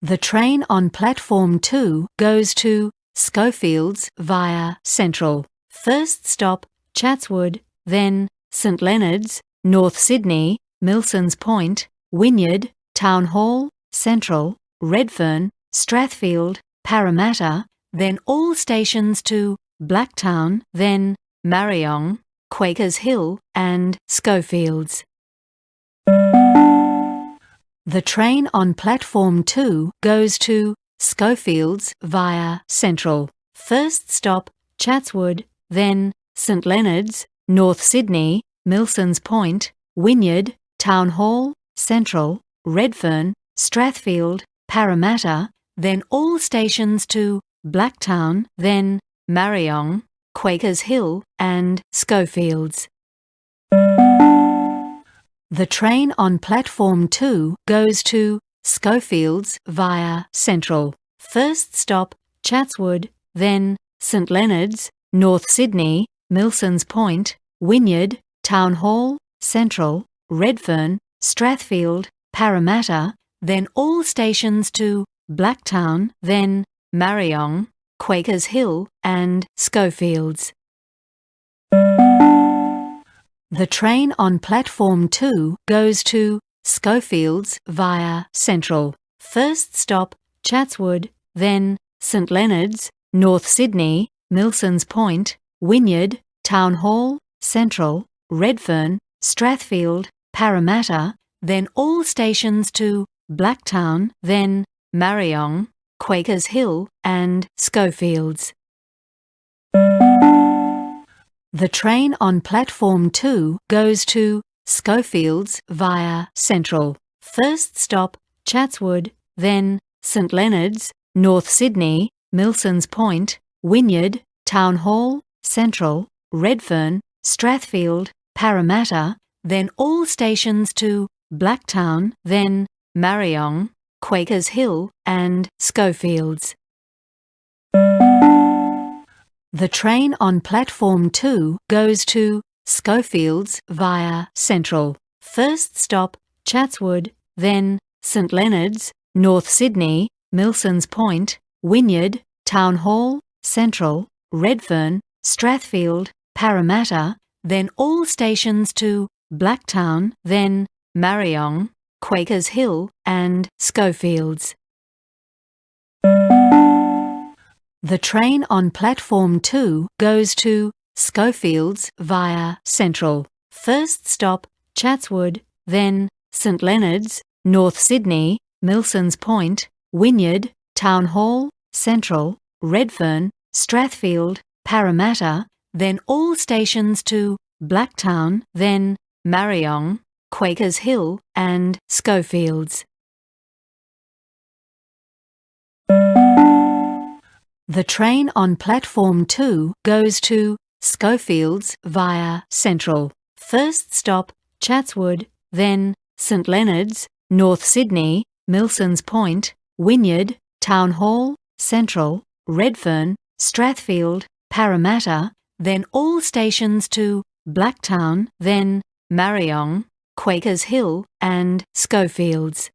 The train on platform 2 goes to Schofields via Central. First stop Chatswood, then St Leonards, North Sydney, Milsons Point, Vineyard, Town Hall, Central, Redfern, Strathfield, Parramatta, then all stations to Blacktown, then Marryong, Quakers Hill and Schofields. The train on platform 2 goes to Schofields via Central. First stop Chatswood, then St Leonards, North Sydney, Milsons Point, Vineyard, Town Hall, Central, Redfern, Strathfield, Parramatta, then all stations to Blacktown, then Marryong, Quakers Hill and Schofields. The train on platform 2 goes to Schofields via Central. First stop Chatswood, then St Leonards, North Sydney, Milsons Point, Vineyard, Town Hall, Central, Redfern, Strathfield, Parramatta, then all stations to Blacktown, then Marryong, Quakers Hill and Schofields. The train on platform 2 goes to Schofields via Central. First stop Chatswood, then St Leonards, North Sydney, Milsons Point, Vineyard, Town Hall, Central, Redfern, Strathfield, Parramatta, then all stations to Blacktown, then Marryong, Quakers Hill and Schofields. The train on platform 2 goes to Schofields via Central. First stop Chatswood, then St Leonards, North Sydney, Milsons Point, Vineyard, Town Hall, Central, Redfern, Strathfield, Parramatta, then all stations to Blacktown, then Marryong, Quakers Hill and Schofields. The train on platform 2 goes to Schofields via Central. First stop Chatswood, then St Leonards, North Sydney, Milsons Point, Vineyard, Town Hall, Central, Redfern, Strathfield, Parramatta, then all stations to Blacktown, then Marryong, Quakers Hill and Schofields. The train on platform 2 goes to Schofields via Central. First stop Chatswood, then St Leonards, North Sydney, Milsons Point, Vineyard, Town Hall, Central, Redfern, Strathfield, Parramatta, then all stations to Blacktown, then Marryong, Quakers Hill and Schofields. The train on platform 2 goes to Schofields via Central. First stop Chatswood, then St Leonards, North Sydney, Milsons Point, Vineyard, Town Hall, Central, Redfern, Strathfield, Parramatta, then all stations to Blacktown, then Marryong, Quakers Hill and Schofields.